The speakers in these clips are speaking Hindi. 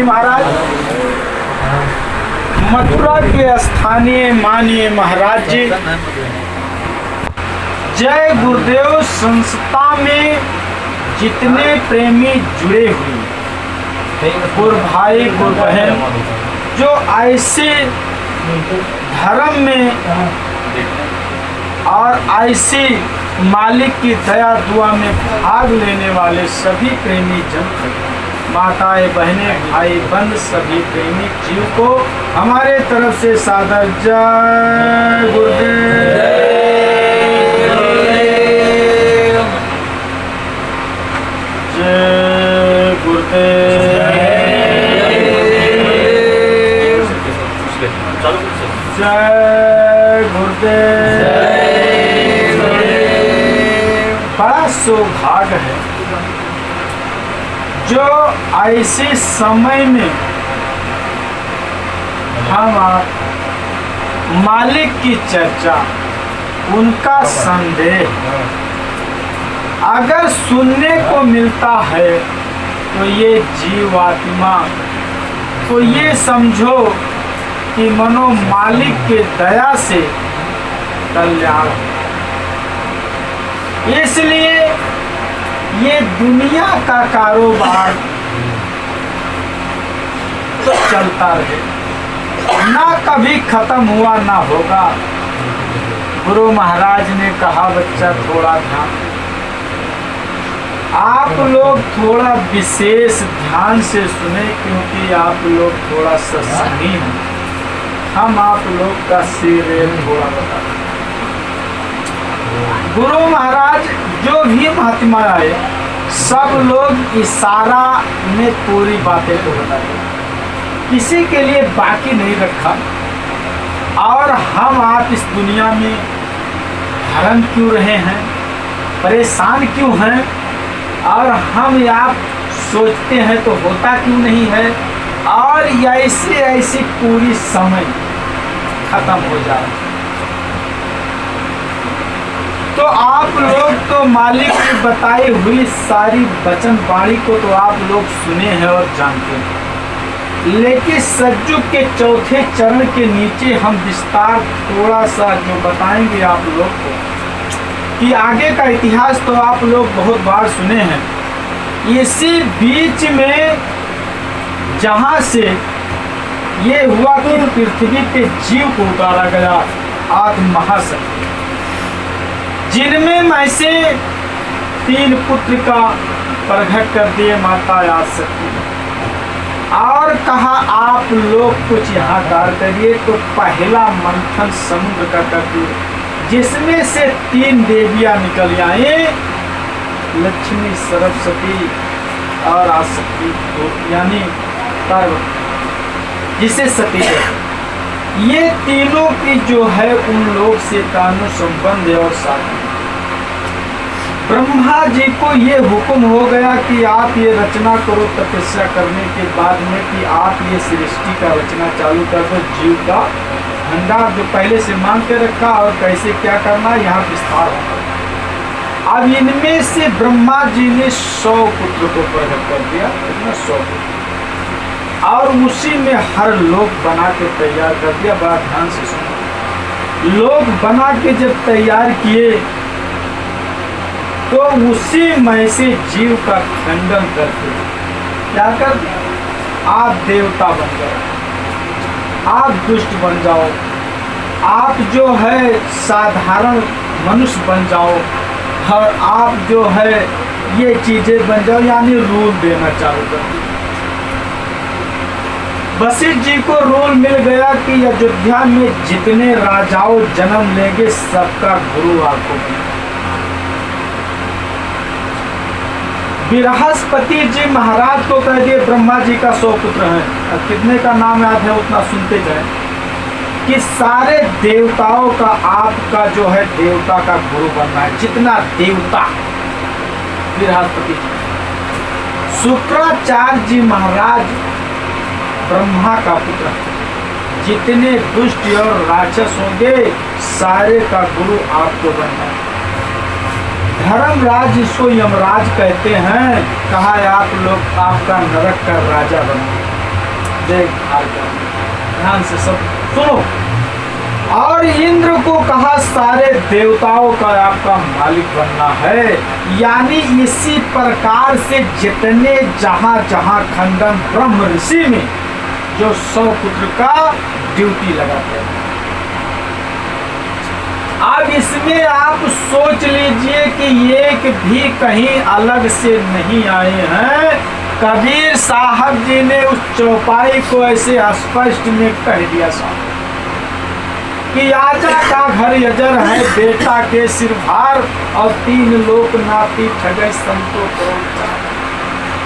महाराज, मथुरा के स्थानीय माननीय महाराज जी, जय गुरुदेव संस्था में जितने प्रेमी जुड़े हुए गुरु भाई गुरु बहन जो ऐसे धर्म में और ऐसे मालिक की दया दुआ में भाग लेने वाले सभी प्रेमी जन, माताएं बहनें भाई बंद सभी प्रेमी जीव को हमारे तरफ से सादर जय गुरुदेव। जय गुरुदेव। जय गुरुदेव। बड़ा सौभाग्य है जो ऐसे समय में हम मालिक की चर्चा, उनका संदेह अगर सुनने को मिलता है तो ये जीवात्मा तो ये समझो कि मनो मालिक के दया से कल्याण। इसलिए ये दुनिया का कारोबार तो चलता रहे, ना कभी खत्म हुआ ना होगा। गुरु महाराज ने कहा बच्चा थोड़ा ध्यान, आप लोग थोड़ा विशेष ध्यान से सुने क्योंकि आप लोग थोड़ा सत्संगी हैं। हम आप लोग का सीरियल थोड़ा बता। गुरु महाराज जो भी महात्मा आए सब लोग इशारा में पूरी बातें को बताते, किसी के लिए बाकी नहीं रखा। और हम आप इस दुनिया में हरण क्यों रहे हैं, परेशान क्यों हैं, और हम आप सोचते हैं तो होता क्यों नहीं है, और ऐसे ऐसे पूरी समय खत्म हो जाए। तो आप लोग तो मालिक की बताई हुई सारी वचन वाणी को तो आप लोग सुने हैं और जानते हैं, लेकिन सज्जुग के चौथे चरण के नीचे हम विस्तार थोड़ा सा जो बताएंगे आप लोग को, कि आगे का इतिहास तो आप लोग बहुत बार सुने हैं। इसी बीच में जहाँ से ये हुआ कि पृथ्वी पे जीव को उतारा गया आदि महाशक्ति, जिनमें मैं से 3 पुत्र का प्रकट कर दिए माता आदिशक्ति, और कहा आप लोग कुछ यहाँ कार्य करिए। तो पहला मंथन समुद्र का कर दिए, जिसमें से 3 देवियाँ निकल आए, लक्ष्मी सरस्वती और आदिशक्ति, यानी पार्वती जिसे सती है। ये तीनों की जो है उन लोग से कानून संबंध है। और साथ ब्रह्मा जी को ये हुक्म हो गया कि आप ये रचना करो तपस्या करने के बाद में, कि आप ये सृष्टि का रचना चालू कर दो। जीव का भंडार जो पहले से मान के रखा और कैसे क्या करना यहाँ विस्तार होगा। अब इनमें से ब्रह्मा जी ने 100 पुत्र को प्रकट कर दिया, 100 पुत्र, और उसी में हर लोक बना के तैयार कर दिया। बड़ा ध्यान से सुनो, लोक बना के जब तैयार किए तो उसी में से जीव का खंडन करके क्या कर, आप देवता बन जाओ, आप दुष्ट बन जाओ, आप जो है साधारण मनुष्य बन जाओ, और आप जो है ये चीजें बन जाओ, यानी रूल देना चालू कर दिया। वशिष्ठ जी को रूल मिल गया कि अयोध्या में जितने राजाओं जन्म लेंगे सबका गुरु आपको बने। बृहस्पति जी महाराज को कह दिए ब्रह्मा जी का 100 पुत्र हैं, और कितने का नाम याद है उतना सुनते जाए, कि सारे देवताओं का आपका जो है देवता का गुरु बनना है। जितना देवता बृहस्पति जी, शुक्राचार्य जी महाराज ब्रह्मा का पुत्र, जितने दुष्ट और राक्षस होंगे सारे का गुरु आपको बनना है। धर्मराज इसको यमराज कहते हैं, कहा आप लोग आपका नरक का राजा बनो। जयकार करो। ध्यान से सब सुनो। और इंद्र को कहा सारे देवताओं का आपका मालिक बनना है। यानी इसी प्रकार से जितने जहां जहां खंडन ब्रह्म ऋषि में जो 100 पुत्र का ड्यूटी लगाते हैं। अब इसमें आप सोच लीजिए कि एक भी कहीं अलग से नहीं आए हैं। कबीर साहब जी ने उस चौपाई को ऐसे स्पष्ट में कह दिया साहब कि आजा का घर यजर है, बेटा के सिर भार, और 3 लोक नाती ठगे संतो को।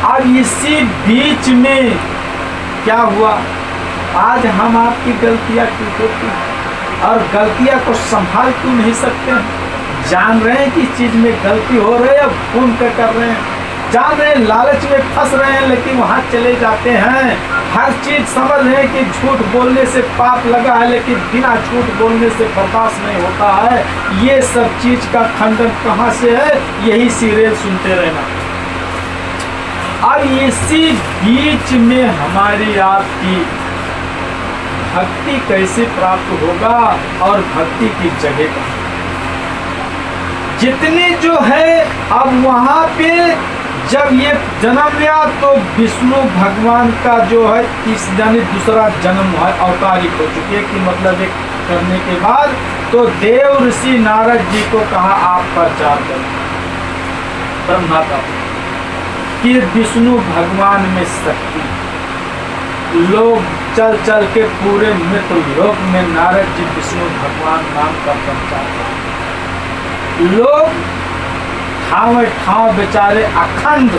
अब इसी बीच में क्या हुआ, आज हम आपकी गलतियां क्यों होती हैं और गलतियां को संभाल क्यों नहीं सकते? जान रहे हैं कि इस चीज में गलती हो रही है, घूम कर रहे हैं, जान रहे हैं लालच में फंस रहे हैं, लेकिन वहां चले जाते हैं। हर चीज समझ रहे हैं कि झूठ बोलने से पाप लगा है, लेकिन बिना झूठ बोलने से बर्दाश्त नहीं होता है। ये सब चीज का खंडन कहाँ से है? यही सीरियल सुनते रहना। और इसी बीच में हमारी आपकी भक्ति कैसे प्राप्त होगा और भक्ति की जगह का जितने जो है। अब वहां पे जब ये जन्म लिया तो विष्णु भगवान का जो है इस यानी दूसरा जन्म है, अवतारिक हो चुके कि मतलब एक करने के बाद तो देव ऋषि नारद जी को कहा आप प्रचार करें ब्रह्मा का कि विष्णु भगवान में शक्ति। लोग चल चल के पूरे मृत्यु लोक में नारद जी विष्णु भगवान नाम का प्रचार करें। लोग ठाव ठाव बेचारे अखंड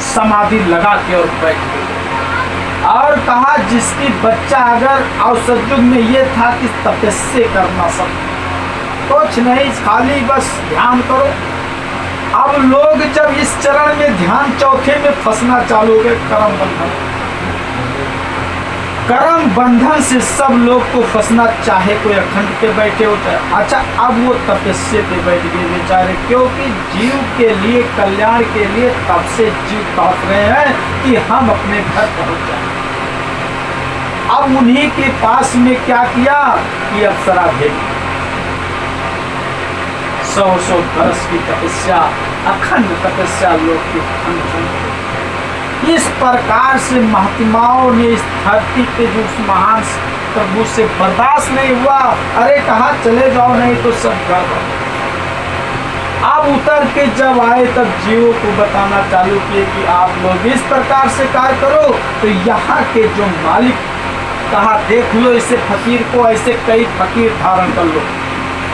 समाधि लगा के और बैठ गए और कहा जिसकी बच्चा अगर अवसर युग में ये था कि तपस्या करना सब कुछ नहीं, खाली बस ध्यान करो। अब लोग जब इस चरण में ध्यान चौथे में फंसना चालू हो गए, कर्म बंधन से सब लोग को फंसना, चाहे कोई अखंड पे बैठे होता है। अच्छा, अब वो तपस्या पे बैठ गए बेचारे, क्योंकि जीव के लिए कल्याण के लिए तब से जीव कहत रहे हैं कि हम अपने घर पहुंच जाए। अब उन्हीं के पास में क्या किया कि अप्सरा भेज 100 बरस की तपस्या, अखंड तपस्या लोग की खंड। इस प्रकार से महात्माओं ने इस धरती पे जो उस महान प्रभु से बर्दाश्त नहीं हुआ, अरे कहा चले जाओ नहीं तो सब गड़बड़। अब उतर के जब आए तब जीवों को बताना चालू किए कि आप लोग इस प्रकार से कार्य करो। तो यहाँ के जो मालिक कहा देख लो इसे फकीर को, ऐसे कई फकीर धारण कर लो।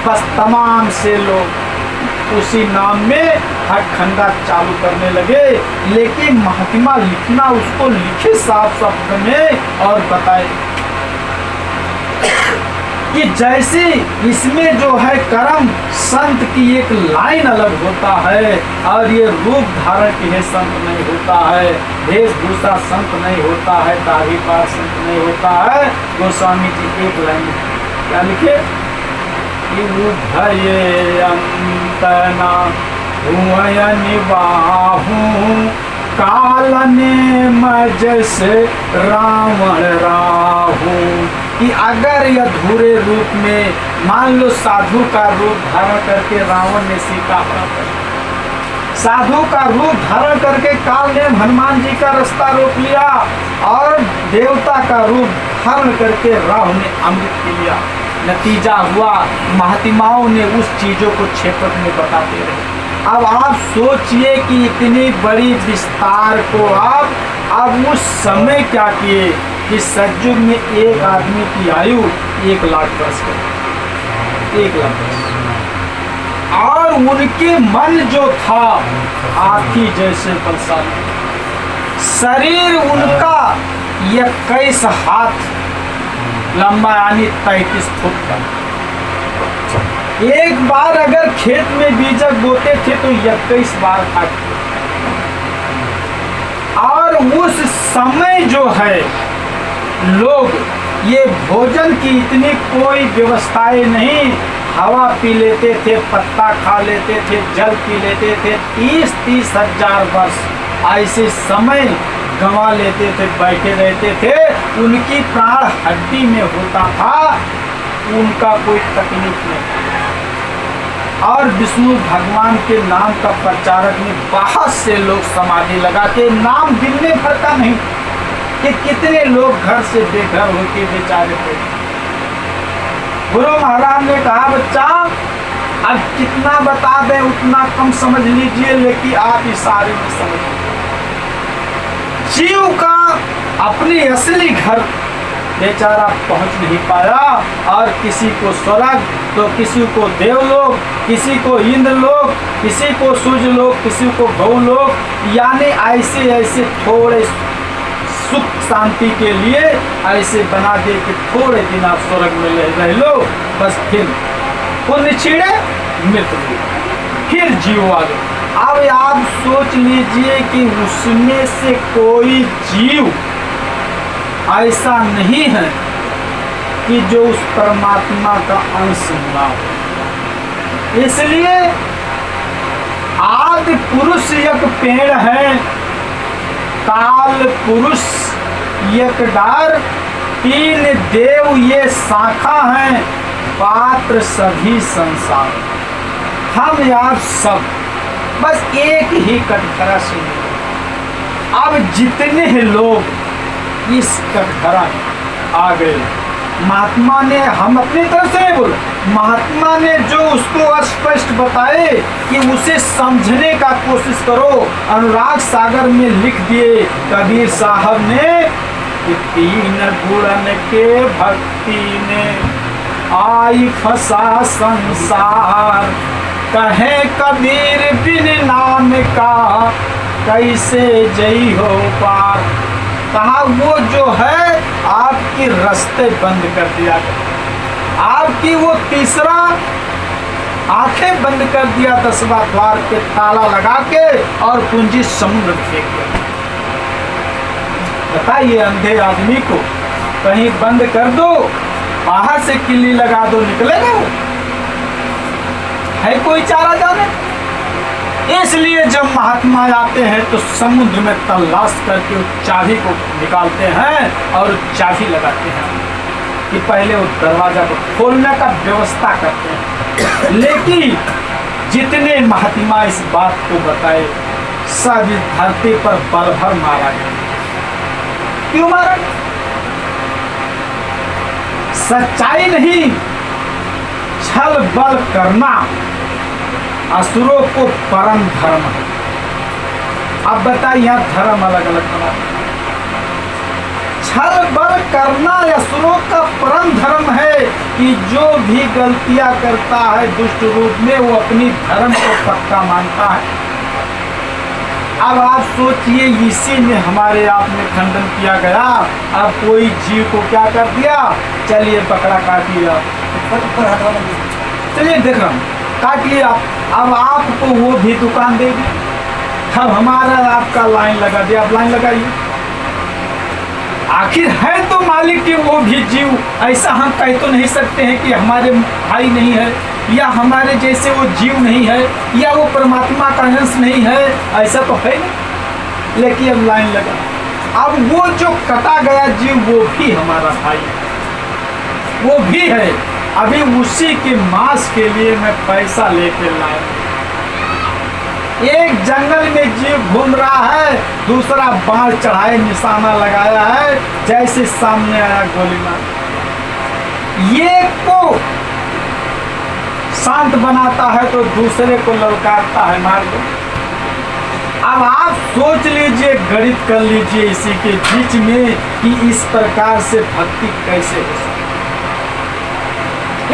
बस तमाम से लोग उसी नाम में हर खंडा चालू करने लगे। लेकिन महात्मा लिखना उसको लिखे साफ शब्द में और बताए कि जैसे इसमें जो है कर्म संत की एक लाइन अलग होता है और ये रूप धारण के लिए संत नहीं होता है, वेशभूषा संत नहीं होता है, दाढ़ी पार संत नहीं होता है। गोस्वामी जी एक लाइन क्या लिखे, भये अंतना हुआ निबाहू काल ने मज से रावण राहू। कि अगर यह अधूरे रूप में मान लो साधु का रूप धारण करके रावण ने सीता पर, साधु का रूप धारण करके काल ने हनुमान जी का रास्ता रोक लिया और देवता का रूप धारण करके राहु ने अमृत पी लिया। नतीजा हुआ महात्माओं ने उस चीजों को क्षेत्र में बताते रहे। अब आप सोचिए कि इतनी बड़ी विस्तार को आप अब उस समय क्या किए कि सतयुग में एक आदमी की आयु 1 लाख वर्ष है, 1 लाख वर्ष, और उनके मन जो था हाथी जैसे बलशाली, शरीर उनका 21 हाथ लंबा यानी 33 फुट का। एक बार अगर खेत में बीजक बोते थे तो 21 बार काटते। और उस समय जो है लोग ये भोजन की इतनी कोई व्यवस्थाएं नहीं, हवा पी लेते थे, पत्ता खा लेते थे, जल पी लेते थे। 30-30 हजार वर्ष ऐसे समय गंवा लेते थे, बैठे रहते थे, उनकी प्राण हड्डी में होता था, उनका कोई तकलीफ नहीं। और विष्णु भगवान के नाम का प्रचारक में बाहर से लोग समाधि लगाते, नाम गिनने भर का नहीं कि कितने लोग घर से बेघर होके बेचारे थे। गुरु महाराज ने कहा, बच्चा अब कितना बता दें उतना कम समझ लीजिए, लेकिन आप इशारे में समझ लीजिए। जीव का अपनी असली घर बेचारा पहुंच नहीं पाया, और किसी को स्वर्ग तो किसी को देवलोक, किसी को इंद्रलोक, किसी को सूर्यलोक, किसी को भवलोक, यानी ऐसे ऐसे थोड़े सुख शांति के लिए ऐसे बना दे कि थोड़े दिन आप स्वर्ग में रह लो, बस फिर पुण्य छीड़े मृत्यु, फिर जीव आ गए। अब आप सोच लीजिए कि उसमें से कोई जीव ऐसा नहीं है कि जो उस परमात्मा का अंश ना हो। इसलिए आदि पुरुष एक पेड़ है, काल पुरुष एक डार, तीन देव ये शाखा हैं, पात्र सभी संसार। हम आप सब बस एक ही कटघरा से मिले। अब जितने लोग इस कटघरा में आ गए, महात्मा ने, हम अपनी तरफ से नहीं बोले, महात्मा ने जो उसको स्पष्ट बताए कि उसे समझने का कोशिश करो। अनुराग सागर में लिख दिए कबीर साहब ने कि तीन गुणन के भक्ति ने आई फंसा संसार, कहे कबीर बिन नाम का कैसे जई हो पार। कहा वो जो है आपके रास्ते बंद कर दिया, आपकी वो तीसरा आंखें बंद कर दिया, 10वां द्वार पे ताला लगा के और पूंजी समुद्र फेंक दिया। बताइए अंधे आदमी को कहीं बंद कर दो, बाहर से किल्ली लगा दो, निकलेगा वो? है कोई चारा जाने? इसलिए जब महात्मा आते हैं तो समुद्र में तलाश करके उस चाबी को निकालते हैं और चाबी लगाते हैं कि पहले उस दरवाजा को खोलने का व्यवस्था करते हैं। लेकिन जितने महात्मा इस बात को बताए, सब इस धरती पर पल भर मारा गया। क्यों मारा? सच्चाई नहीं, छल बल करना असुरों को परम धर्म है। अब बताइए, यहाँ धर्म अलग अलग बना। छल बल करना असुरों का परम धर्म है कि जो भी गलतियां करता है दुष्ट रूप में, वो अपनी धर्म को पक्का मानता है। अब आप सोचिए, इसी में हमारे आप में खंडन किया गया। अब कोई जीव को क्या कर दिया, चलिए पकड़ा काटिए, चलिए देख रहा हूँ, काटिए आप। अब आपको वो भी दुकान देगी, अब हमारा आपका लाइन लगा दिया, आप लाइन लगाइए। आखिर है तो मालिक के वो भी जीव। ऐसा हम कह तो नहीं सकते हैं कि हमारे भाई नहीं है, या हमारे जैसे वो जीव नहीं है, या वो परमात्मा का अंश नहीं है, ऐसा तो है नहीं। लेकिन अब लाइन लगा, अब वो जो कटा गया जीव वो भी हमारा भाई है, वो भी है। अभी उसी के मांस के लिए मैं पैसा लेके लाया। एक जंगल में जीव घूम रहा है, दूसरा बाण चढ़ाए निशाना लगाया है, जैसे सामने आया गोली मार। ये को शांत बनाता है तो दूसरे को ललकारता है, मार दो। अब आप सोच लीजिए, गणित कर लीजिए इसी के बीच में कि इस प्रकार से भक्ति कैसे हो सकती,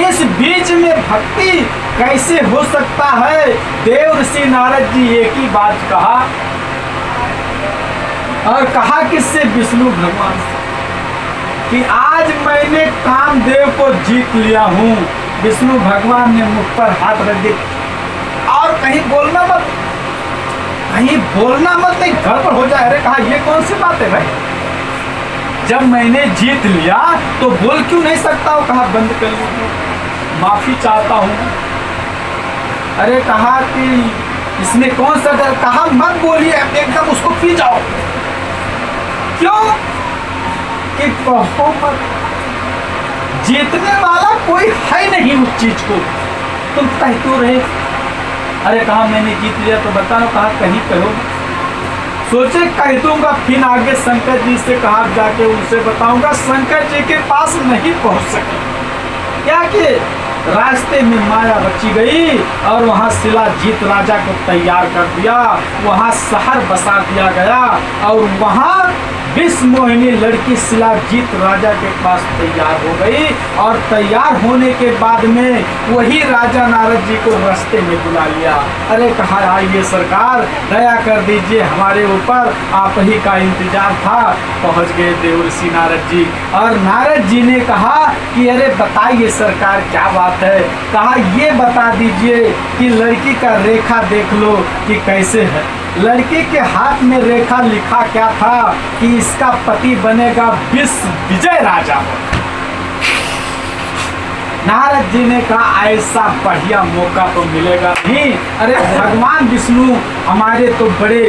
इस बीच में भक्ति कैसे हो सकता है। देव ऋषि नारद जी एक ही बात कहा, और कहा किससे, विष्णु भगवान से, कि आज मैंने कामदेव को जीत लिया हूँ। विष्णु भगवान ने मुख पर हाथ रख दिया, और कहीं बोलना मत, कहीं बोलना मत, नहीं गड़बड़ हो जाए। अरे कहा ये कौन सी बात है भाई, जब मैंने जीत लिया तो बोल क्यों नहीं सकता हूँ? कहा बंद कर लीजिए, माफी चाहता हूँ। अरे कहा कि इसमें कौन सा डर, कहा मत बोलिए, एकदम उसको पी जाओ। क्यों कि कहो मत, जीतने वाला कोई है नहीं उस चीज को, तुम कहते रहे। अरे कहा मैंने जीत लिया तो बताओ, कहा कहीं कहो। सोचे कह दूंगा, फिर आगे शंकर जी से कहा जाके उनसे बताऊंगा। शंकर जी के पास नहीं पहुंच सके, क्या कि रास्ते में माया रची गई और वहां शिलाजीत राजा को तैयार कर दिया, वहां शहर बसा दिया गया और वहां विश्व मोहिनी लड़की शिलाजीत राजा के पास तैयार हो गई। और तैयार होने के बाद में वही राजा नारद जी को रास्ते में बुला लिया। अरे कहा आइए सरकार, दया कर दीजिए हमारे ऊपर, आप ही का इंतजार था। पहुंच गए देवर्षि नारद जी और नारद जी ने कहा कि अरे बताइए सरकार क्या बात है। कहा ये बता दीजिए कि लड़की का रेखा देख लो कि कैसे है। लड़की के हाथ में रेखा लिखा क्या था कि इसका पति बनेगा विश्व विजय राजा। नारद जी ने कहा ऐसा बढ़िया मौका तो मिलेगा नहीं। अरे भगवान विष्णु हमारे तो बड़े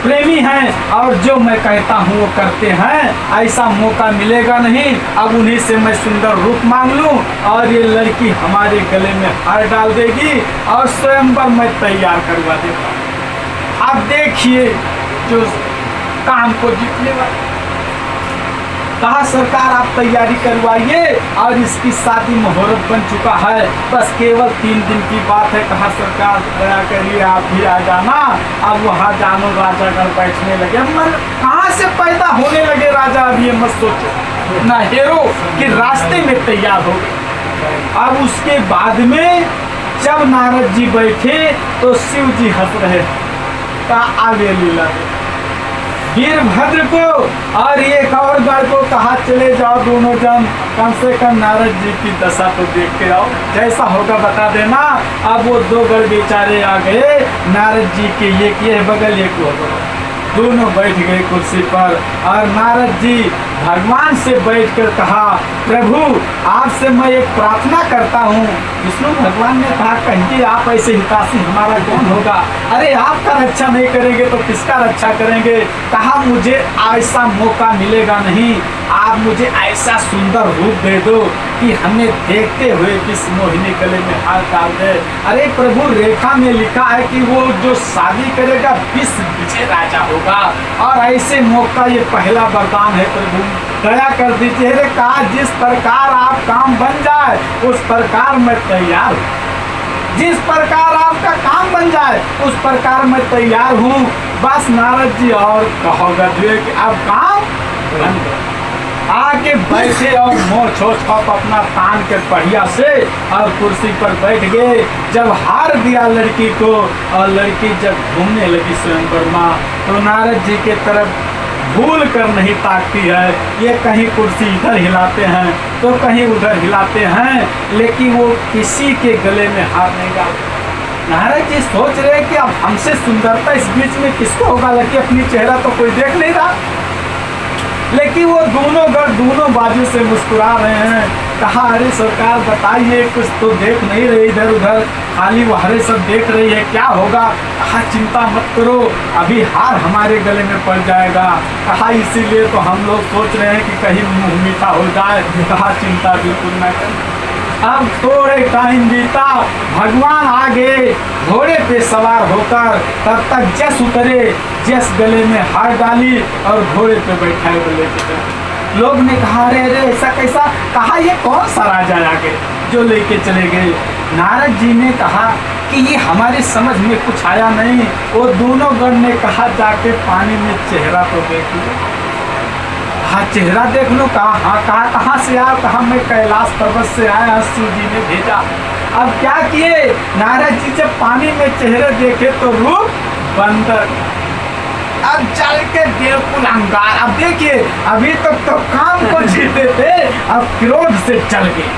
प्रेमी हैं और जो मैं कहता हूँ वो करते हैं, ऐसा मौका मिलेगा नहीं। अब उन्हीं से मैं सुंदर रूप मांग लूँ और ये लड़की हमारे गले में हार डाल देगी और स्वयंवर मैं तैयार करवा देगा। अब देखिए जो काम को जीतने वाला। कहा सरकार आप तैयारी करवाइए और इसकी शादी मुहूर्त बन चुका है, बस केवल 3 दिन की बात है। कहा सरकार दया करिए आप भी आ जाना। अब वहाँ जानो राजागण बैठने लगे। मन कहाँ से पैदा होने लगे राजा, अब ये मत सोचो ना हेरो कि रास्ते में तैयार हो गए। अब उसके बाद में जब नारद जी बैठे तो शिव जी हंस रहे। कहा आगे लीला वीरभद्र को और एक और गढ़ को कहा चले जाओ दोनों जन, कम से कम नारद जी की दशा तो देख के आओ, जैसा होगा बता देना। अब वो 2 गढ़ बेचारे आ गए नारद जी के, एक ये बगल एक वो बगल, दोनों बैठ गए कुर्सी पर और नारद जी भगवान से बैठकर कहा प्रभु आपसे मैं एक प्रार्थना करता हूँ। विष्णु भगवान ने कहा कहिए आप ऐसे हिताशी हमारा कौन होगा। अरे आपका रक्षा नहीं करेंगे तो किसका रक्षा करेंगे। कहा मुझे ऐसा मौका मिलेगा नहीं, आप मुझे ऐसा सुंदर रूप दे दो कि हमें देखते हुए विश्व मोहिनी गले में हार डाल दे। अरे प्रभु रेखा में लिखा है कि वो जो शादी करेगा विश्व विजय राजा होगा और ऐसे मौका ये पहला वरदान है प्रभु दया कर दीजिए। कहा जिस प्रकार आप काम बन जाए उस प्रकार मैं तैयार हूँ, जिस प्रकार आपका काम बन जाए उस प्रकार मैं तैयार हूँ। बस नारद जी और कहोगा कि अब काम बन गया। आके बैठे और मोर छोड़ अपना तान के बढ़िया से और कुर्सी पर बैठ गए। जब हार दिया लड़की को और लड़की जब घूमने लगी स्वयंवर माँ तो नारद जी के तरफ भूल कर नहीं ताकती है। ये कहीं कुर्सी इधर हिलाते हैं तो कहीं उधर हिलाते हैं, लेकिन वो किसी के गले में हार नहीं डालते। नारद जी सोच रहे कि अब हमसे सुंदरता इस बीच में किसको होगा, लेकिन अपनी चेहरा तो कोई देख नहीं रहा। लेकिन वो दोनों गढ़ दोनों बाजू से मुस्कुरा रहे हैं। कहा अरे सरकार बताइए, कुछ तो देख नहीं रही इधर उधर, खाली वहरे सब देख रही है, क्या होगा। कहा चिंता मत करो, अभी हार हमारे गले में पड़ जाएगा। कहा इसीलिए तो हम लोग सोच रहे हैं कि कहीं मुँह मीठा हो जाए। कहा चिंता बिल्कुल न करें। अब थोड़े टाइम बीता, भगवान आ गए घोड़े पे सवार होकर। तब तक जस उतरे, जस गले में हार डाली और घोड़े पे बैठाए गले के। लोग ने कहा अरे अरे ऐसा कैसा। कहा ये कौन सा राजा आ गए जो लेके चले गए। नारद जी ने कहा कि ये हमारी समझ में कुछ आया नहीं। वो दोनों गण ने कहा जाके पानी में चेहरा तो देख लो। हाँ चेहरा देख लो। कहा हाँ, कहा कहाँ से आया। कहा मैं कैलाश पर्वत से आया, शिव जी ने भेजा। अब क्या किए नारद जी जब पानी में चेहरे देखे तो रूप बंदर, अब चल के बिल्कुल अंगार। अब देखिए अभी तक तो काम को जीते थे, अब क्रोध से जल गए,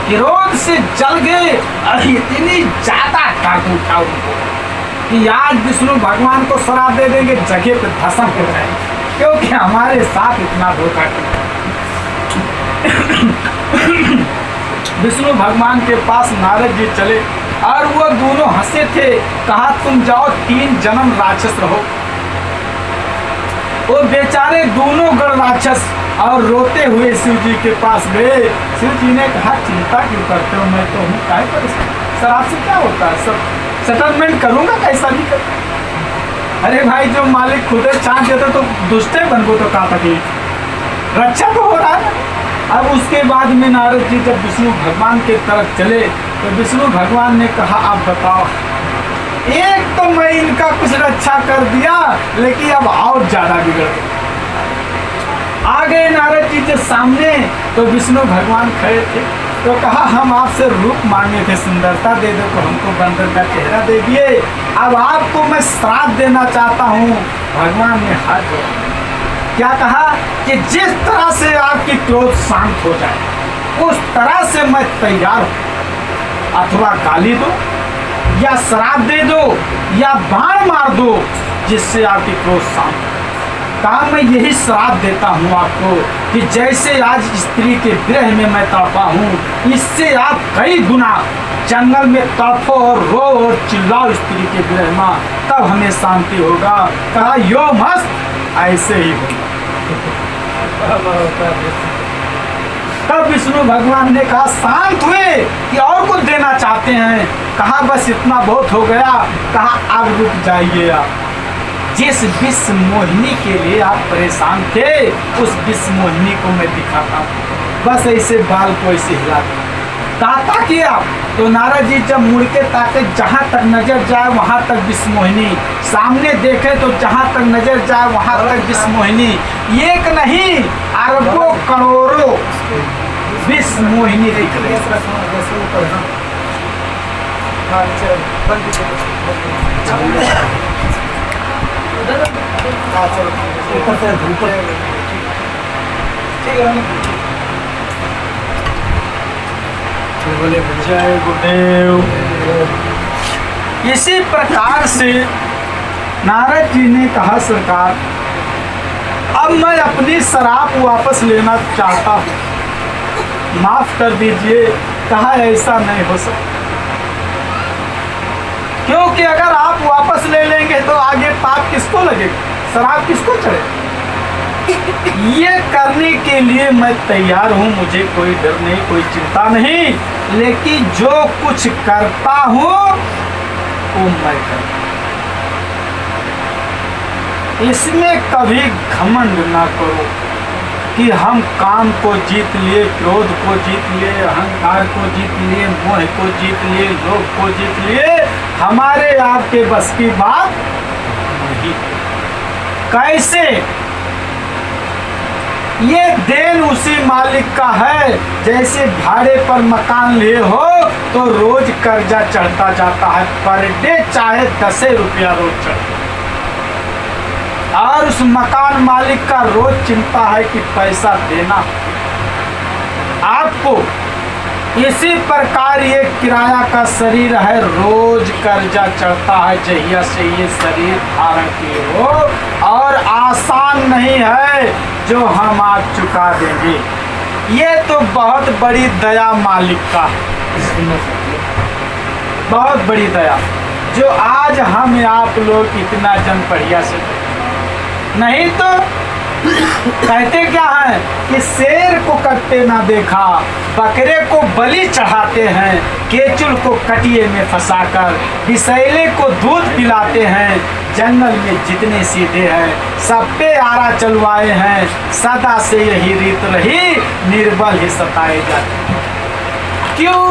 क्रोध से जल गए और इतनी ज्यादा काट उठा उनको कि आज विष्णु भगवान को श्राप दे देंगे, जगह पे धसम हो जाएंगे, क्योंकि हमारे साथ इतना धोखा किया। विष्णु भगवान के पास नारद जी चले और वो दोनों हंसे थे। कहा तुम जाओ 3 जन्म राक्षस रहो। वो बेचारे दोनों गण राक्षस और रोते हुए शिव जी के पास गए। शिव जी ने कहा चिंता क्यों करते हो, मैं तो हूँ, काहे परेशान, सर आपसे क्या होता है, सब सेटलमेंट करूंगा, कैसा भी कर। अरे भाई जो मालिक खुद चांद देते तो दुष्टे बन गो तो क्या तकलीफ, रक्षा तो हो रहा है। अब उसके बाद में नारद जी जब विष्णु भगवान के तरफ चले तो विष्णु भगवान ने कहा आप बताओ, एक तो मैं इनका कुछ रक्षा कर दिया लेकिन अब और ज्यादा बिगड़ गए। आ गए नारद जी के सामने तो विष्णु भगवान खड़े थे तो कहा हम आपसे रूप मांगे थे, सुंदरता दे दो तो हमको बंदर का चेहरा दे दिए, अब आपको मैं श्राप देना चाहता हूँ। भगवान ने हाथ जोड़ा, क्या कहा कि जिस तरह से आपकी क्रोध शांत हो जाए उस तरह से मैं तैयार हूं, अथवा गाली दो या श्राप दे दो या बाण मार दो जिससे आपकी क्रोध शांत हो। कहा मैं यही श्राप देता हूँ आपको कि जैसे आज स्त्री के विरह में मैं तड़पा हूँ, इससे आप कई गुना जंगल में तड़पो और रो और चिल्लाओ स्त्री के विरह में, तब हमें शांति होगा। कहा यो मस्त ऐसे ही होगा। तब विष्णु भगवान ने कहा शांत हुए कि और कुछ देना चाहते हैं। कहा बस इतना बहुत हो गया। कहा अब रुक जाइए, आप जिस विश्व मोहिनी के लिए आप परेशान थे उस विश्व मोहिनी को मैं दिखाता हूँ। बस ऐसे बाल को ऐसे हिला ताता किया तो नारद जी जब मुड़ के ताके, जहाँ तक नजर जाए वहाँ तक विश्व मोहिनी, सामने देखे तो जहाँ तक नजर जाए वहाँ तक विश्व मोहिनी, एक नहीं अरबों करोड़ों विश्व मोहिनी दिख रही। जय गुरुदेव। इसी प्रकार से नारद जी ने कहा सरकार अब मैं अपनी शराब वापस लेना चाहता हूँ, माफ कर दीजिए। कहा ऐसा नहीं हो सकता, क्योंकि अगर आप वापस ले लेंगे तो आगे पाप किसको लगेगा, शराब किसको चढ़ेगा। ये करने के लिए मैं तैयार हूँ, मुझे कोई डर नहीं, कोई चिंता नहीं, लेकिन जो कुछ करता हूँ वो मैं करता हूँ। इसमें कभी घमंड ना करो कि हम काम को जीत लिए, क्रोध को जीत लिए, अहंकार को जीत लिए, मोह को जीत लिए, लोभ को जीत लिए। हमारे आपके बस की बात नहीं। कैसे? ये देन उसी मालिक का है, जैसे भाड़े पर मकान लिए हो तो रोज कर्जा चढ़ता जाता है, पर डे चाहे 10 रुपया रोज चढ़ता, और उस मकान मालिक का रोज चिंता है कि पैसा देना आपको। इसी प्रकार ये किराया का शरीर है, रोज कर्जा चढ़ता है जहिया से ये शरीर धारण किए हो, और आसान नहीं है जो हम आज चुका देंगे। ये तो बहुत बड़ी दया मालिक का, बहुत बड़ी दया जो आज हम आप लोग इतना जन बढ़िया से, नहीं तो कहते क्या है कि शेर को कटते ना देखा, बकरे को बलि चढ़ाते हैं, केचुल को कटिए में फंसाकर, विषैले को दूध पिलाते हैं, जंगल में जितने सीधे हैं सब पे आरा चलवाए हैं, सदा से यही रीत रही, निर्बल ही सताए जाते। क्यों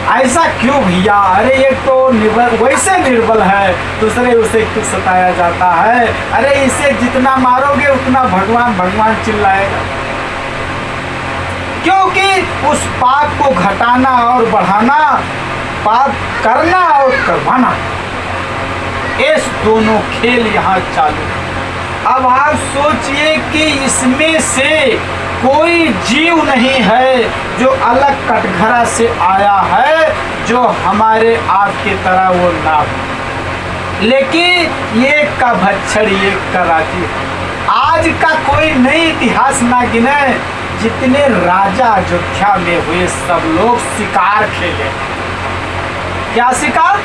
ऐसा क्यों भैया? अरे एक तो निर्बल, वैसे निर्बल है, दूसरे उसे क्यों सताया जाता है? अरे इसे जितना मारोगे उतना भगवान भगवान चिल्लाएगा, क्योंकि उस पाप को घटाना और बढ़ाना, पाप करना और करवाना, इस दोनों खेल यहाँ चालू। अब आप सोचिए कि इसमें से कोई जीव नहीं है जो अलग कटघरा से आया है जो हमारे आपके तरह वो ना हो, लेकिन ये का भच्छड़ ये का राजी। आज का कोई नई इतिहास ना गिने, जितने राजा अयोध्या में हुए सब लोग शिकार खेले। क्या शिकार?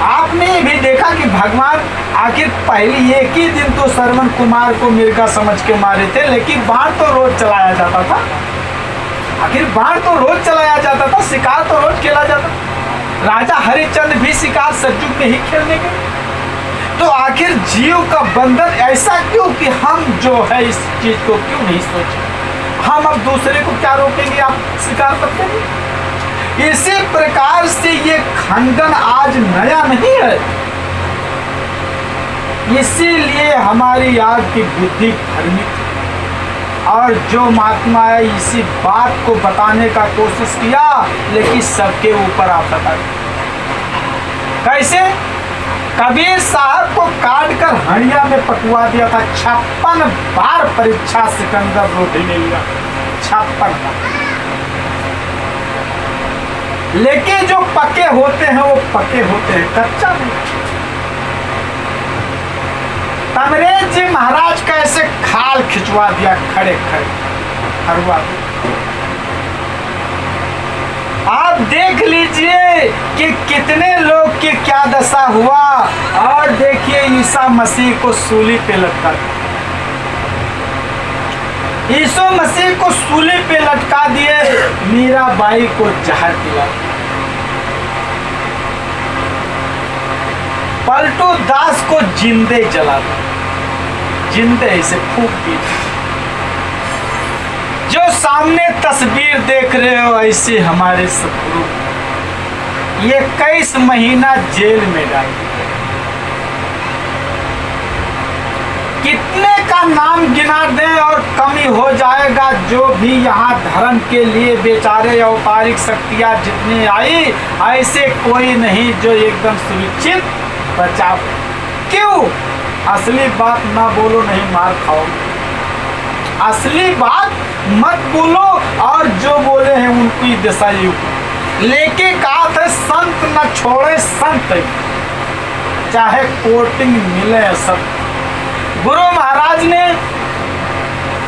आपने भी देखा कि भगवान आखिर पहले एक ही दिन तो श्रवण कुमार को मिर्गा समझ के मारे थे, लेकिन बाण तो रोज चलाया जाता था। आखिर बाण तो रोज चलाया जाता था, शिकार तो रोज खेला जाता। राजा हरिश्चंद्र भी शिकार सज्जू में ही खेलने गए। तो आखिर जीव का बंधन ऐसा क्यों कि हम जो है इस चीज को क्यों नहीं सोचे? हम अब दूसरे को क्या रोकेंगे? आप शिकार मत करिए। इसी प्रकार से ये खंडन आज नया नहीं है, इसीलिए हमारी आज की बुद्धि भ्रमित है। और जो महात्मा है इसी बात को बताने का कोशिश किया, लेकिन सबके ऊपर आप बता कैसे? कबीर साहब को काट कर हड़िया में पकवा दिया था। 56 बार परीक्षा सिकंदर रोटी ने लिया, 56 बार। लेकिन जो पके होते हैं वो पके होते हैं, कच्चा नहीं। तमरेज जी महाराज कैसे खाल खिंचवा दिया, खड़े खड़े हरवा दिया। आप देख लीजिए कि कितने लोग की क्या दशा हुआ। और देखिए ईसा मसीह को सूली पे लटका दिया, यीशु मसीह को सूली पे लटका दिए, मीराबाई को जहर पिला, पलटू दास को जिंदे जला दिया, जिंदे इसे फूंक दिया। जो सामने तस्वीर देख रहे हो ऐसे हमारे सतगुरु ये 21 महीना जेल में डाल दिया। कितने का नाम गिना दें और कमी हो जाएगा। जो भी यहाँ धर्म के लिए बेचारे औपचारिक शक्तियाँ जितनी आई, ऐसे कोई नहीं जो एकदम सुरक्षित बचा। क्यों? असली बात ना बोलो, नहीं मार खाओ। असली बात मत बोलो, और जो बोले हैं उनकी दिशा लेके कहा था संत न छोड़े संत, चाहे कोटिंग मिले सब। गुरु महाराज ने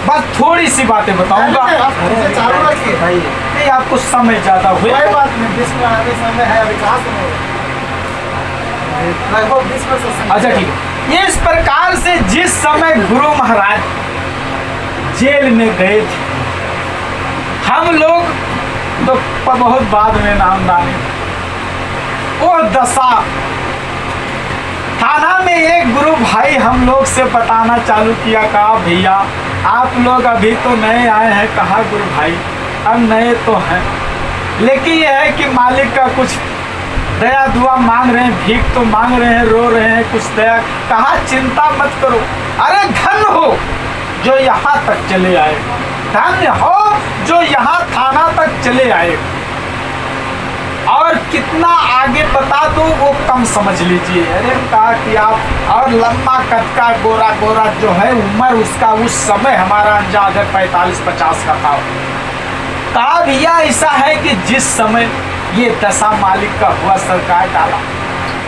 बस थोड़ी सी बातें बताऊंगा, नहीं आपको समय ज्यादा हुआ। अच्छा ठीक है। इस प्रकार से जिस समय गुरु महाराज जेल में गए थे, हम लोग तो बहुत बाद में नाम दाने, वो दशा थाना में एक गुरु भाई हम लोग से बताना चालू किया। कहा भैया आप लोग अभी तो नए आए हैं। कहा गुरु भाई अब नए तो हैं, लेकिन यह है कि मालिक का कुछ दया दुआ मांग रहे हैं, भीख तो मांग रहे हैं, रो रहे हैं, कुछ दया। कहा चिंता मत करो, अरे धन्य हो जो यहाँ तक चले आए, धन्य हो जो यहाँ थाना तक चले आए। और कितना आगे बता दो वो कम समझ लीजिए। अरे कहा कि आप और लंबा कद का गोरा गोरा जो है, उम्र उसका उस समय हमारा अंदाज है 45-50 का था। कहा भैया ऐसा है कि जिस समय ये दशा मालिक का हुआ, सरकार डाला,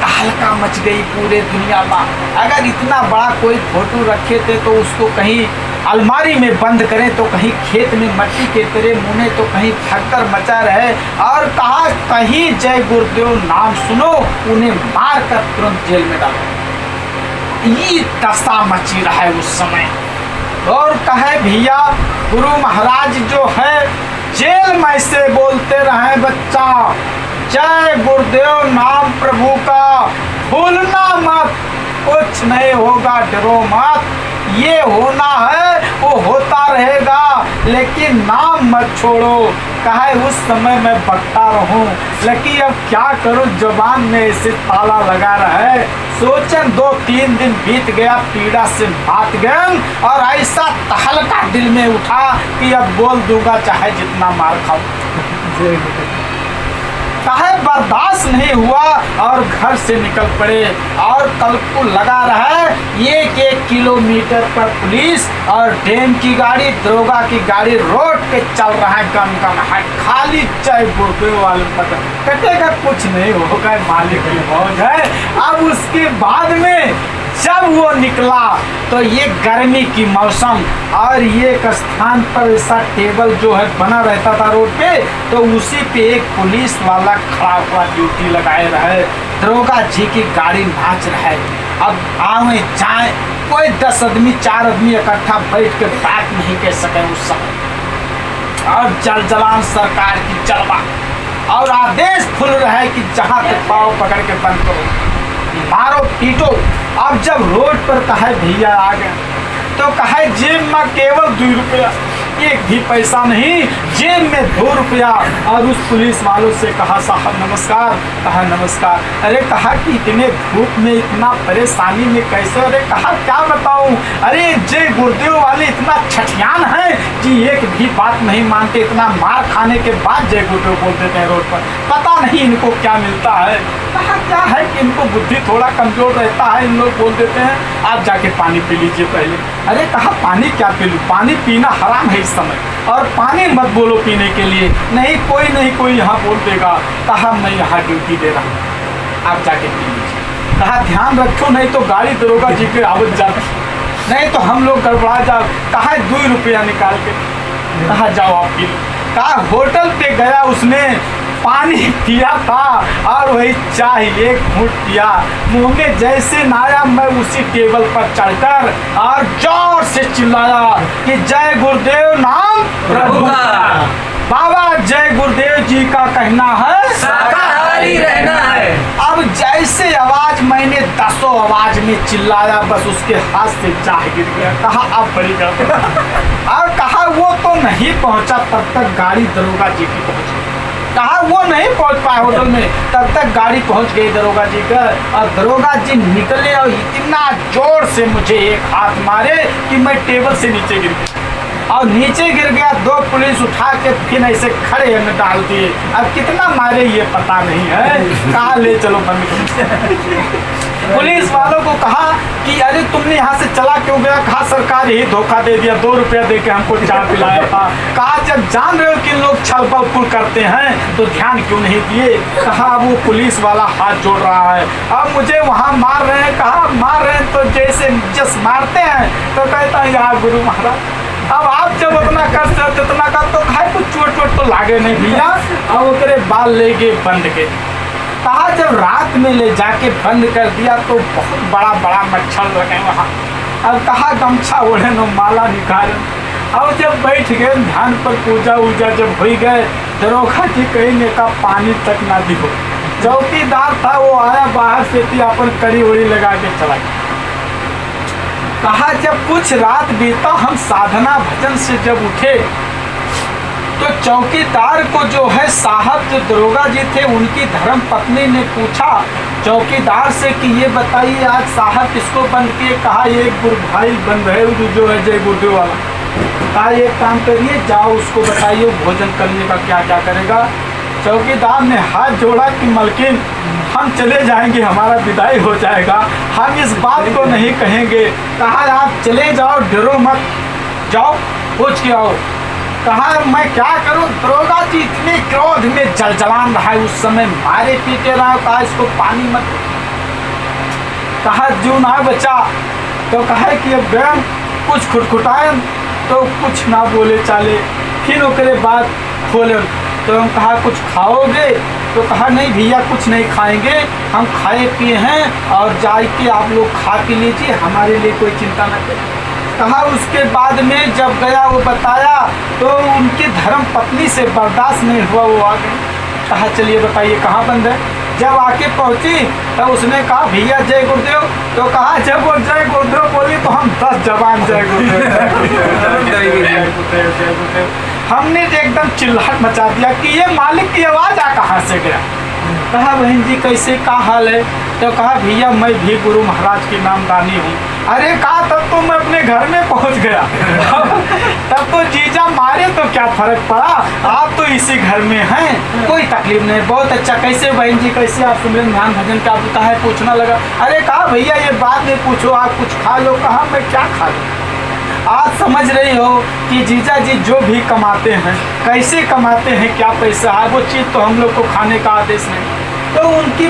हल्का मच गई पूरे दुनिया में। अगर इतना बड़ा कोई फोटो रखे थे तो उसको कहीं अलमारी में बंद करें, तो कहीं खेत में मट्टी के तेरे मुने, तो कहीं फक्कर मचा रहे। और कहा कहीं जय गुरुदेव नाम सुनो, उन्हें मार कर तुरंत जेल में डालो। ये दशा मची रहा है उस समय। और कहे भैया गुरु महाराज जो है जेल में से बोलते रहे, बच्चा जय गुरुदेव नाम प्रभु का भूलना मत, कुछ नहीं होगा, डरो मत, ये होना है वो होता रहेगा, लेकिन नाम मत छोड़ो। कहे उस समय मैं बकता रहूं, लेकिन अब क्या करूं, जुबान में ऐसे ताला लगा रहा है। सोचन 2-3 दिन बीत गया, पीड़ा से बात गया, और ऐसा तहलका दिल में उठा कि अब बोल दूंगा चाहे जितना मार खाऊं। कहे बर्दाश्त नहीं हुआ और घर से निकल पड़े। और कल को लगा रहा है 1-1 किलोमीटर पर पुलिस और ट्रेन की गाड़ी, दरोगा की गाड़ी रोड पे चल रहा है, गम है, खाली चाय गुरुदेव वाले पता कटेगा, कुछ नहीं होगा, मालिक की मौज है। अब उसके बाद में जब वो निकला तो ये गर्मी की मौसम और ये एक स्थान पर ऐसा टेबल जो है बना रहता था रोड पे, तो उसी पे एक पुलिस वाला खड़ा हुआ ड्यूटी लगाए रहे। दरोगा जी की गाड़ी नाच रहे। अब आवे जाए कोई 10 आदमी 4 आदमी इकट्ठा बैठ के बात नहीं कह सके उस समय। और जल जलान सरकार की जलवा और आदेश खुल रहे कि जहाँ तक पाव पकड़ के बंद करो, मारो पीटो। अब जब रोड पर कहे भैया आ गए तो कहे जेब में केवल 2 रुपया, एक भी पैसा नहीं, जेब में 2 रुपया। और उस पुलिस वालों से कहा साहब नमस्कार। कहा नमस्कार। अरे कहा कि इतने धूप में इतना परेशानी में कैसे? अरे कहा क्या बताऊं, अरे जय गुरुदेव वाले इतना छठियान है कि एक भी बात नहीं मानते, इतना मार खाने के बाद जय गुरुदेव बोल देते हैं रोड पर। पता नहीं इनको क्या मिलता है। कहा क्या है कि इनको बुद्धि थोड़ा कमजोर रहता है, इन लोग बोल देते हैं आप जाके पानी पी लीजिए पहले। अरे कहा पानी क्या पी लूँ, पानी पीना हराम है इस समय, और पानी मत बोलो पीने के लिए। नहीं कोई यहाँ बोल देगा। कहा मैं यहाँ ड्यूटी दे रहा हूँ, आप जाके पी लीजिए। कहा ध्यान रखो नहीं तो गाड़ी दरोगा जी के आवत जाती, नहीं तो हम लोग गड़बड़ा जाओ। कहा 2 रुपया निकाल के। कहा जाओ आप पी लो। कहा होटल पे गया, उसने पानी पिया था और वही चाय एक घूंट पिया। मुंह में जैसे नाया मैं उसी टेबल पर चढ़कर और जोर से चिल्लाया कि जय गुरुदेव नाम प्रभु का। बाबा जय गुरुदेव जी का कहना है शाकाहारी रहना है। अब जैसे आवाज मैंने 10 आवाज में चिल्लाया, बस उसके हाथ से चाय गिर गया। कहा अब बड़ी गड़बड़। और कहा वो तो नहीं पहुंचा, तब तक गाड़ी दरोगा जी की पहुंची। कहा वो नहीं पहुंच पाए होटल में, तब तक गाड़ी पहुंच गई दरोगा जी का। और दरोगा जी निकले और इतना जोर से मुझे एक हाथ मारे कि मैं टेबल से नीचे गिर गया। और नीचे गिर गया, 2 पुलिस उठा के फिर ऐसे खड़े में डाल दिए। अब कितना मारे ये पता नहीं है। कहा ले चलो बंद करो। पुलिस वालों को कहा कि अरे तुमने यहाँ से चला क्यों गया? कहा सरकार ही धोखा दे दिया, 2 रुपया दे के हमको चाय पिलाया था। कहा जब जान रहे हो कि लोग छल बल करते हैं तो ध्यान क्यों नहीं दिए? कहा वो पुलिस वाला हाथ जोड़ रहा है, अब मुझे वहाँ मार रहे हैं। कहा मार रहे हैं तो जैसे जस मारते हैं तो कहता है यार गुरु महाराज अब आप जब अपना कर सकते उतना कर, तो कहा कुछ चोट चोट तो लागे नहीं भैया। अब उतरे बाल ले गए बंद के। कहा जब रात में ले जाके बंद कर दिया तो बहुत बड़ा बड़ा मच्छर लगे वहाँ। अब कहा गमछा ओढ़े नो माला निकाले। अब जब बैठ गए ध्यान पर, पूजा वूजा जब हो गए, दरोगा जी कहीं ने का पानी तक ना दिखो। चौकीदार था वो आया बाहर से थी, अपन कड़ी उड़ी लगा के चला गया। कहा जब कुछ रात बीता, हम साधना भजन से जब उठे तो चौकीदार को जो है साहब जो दरोगा जी थे उनकी धर्म पत्नी ने पूछा चौकीदार से कि ये बताइए आज साहब किसको बंद किए? कहा ये गुरु भाई बंद है जो है जय गुरुदेव वाला। कहा एक काम करिए, जाओ उसको बताइए भोजन करने का क्या क्या करेगा। चौकीदार ने हाथ जोड़ा कि मलकिन हम चले जाएंगे, हमारा विदाई हो जाएगा, हम इस बात को नहीं कहेंगे। कहा आप चले जाओ, डरो मत, जाओ पूछ के आओ। कहा मैं क्या करूं? दरोगा जी इतने क्रोध में जलजलान रहा है उस समय, मारे पीटे रहा। कहा इसको पानी मत। कहा जू ना बचा। तो कहा कि अब गए कुछ खुटखुटाए तो कुछ ना बोले चाले। फिर उसके बाद खोले तो हम कहा कुछ खाओगे? तो कहा नहीं भैया कुछ नहीं खाएंगे, हम खाए पिए हैं और जाके आप लोग खा पी लीजिए, हमारे लिए कोई चिंता न करें। कहा उसके बाद में जब गया वो बताया तो उनकी धर्म पत्नी से बर्दाश्त नहीं हुआ, वो आ गई। कहा चलिए बताइए कहाँ बंद है? जब आके पहुंची तो उसने कहा भैया जय गुरुदेव। तो कहा जब वो जय गुरुदेव बोली तो हम 10 जबान जय गुरुदेव जय गुरुदेव। हमने तो एकदम चिल्लाहट मचा दिया कि ये मालिक की आवाज़ आ कहाँ से गया। कहा बहन जी कैसे क्या हाल है? तो कहा भैया मैं भी गुरु महाराज की नामदानी हूँ। अरे कहा तब तो मैं अपने घर में पहुँच गया। तब तो जीजा मारे तो क्या फर्क पड़ा, आप तो इसी घर में हैं, कोई तकलीफ नहीं। बहुत अच्छा। कैसे बहन जी कैसे आप सुमिरन ध्यान भजन क्या होता है पूछना लगा। अरे कहा भैया ये बात नहीं पूछो, आप कुछ खा लो। कहा मैं क्या खा लूँ? आज समझ रही हो कि जीजा जी जो भी कमाते हैं कैसे कमाते हैं, क्या पैसा है, वो चीज़ तो हम लोग को खाने का आदेश नहीं। तो उनकी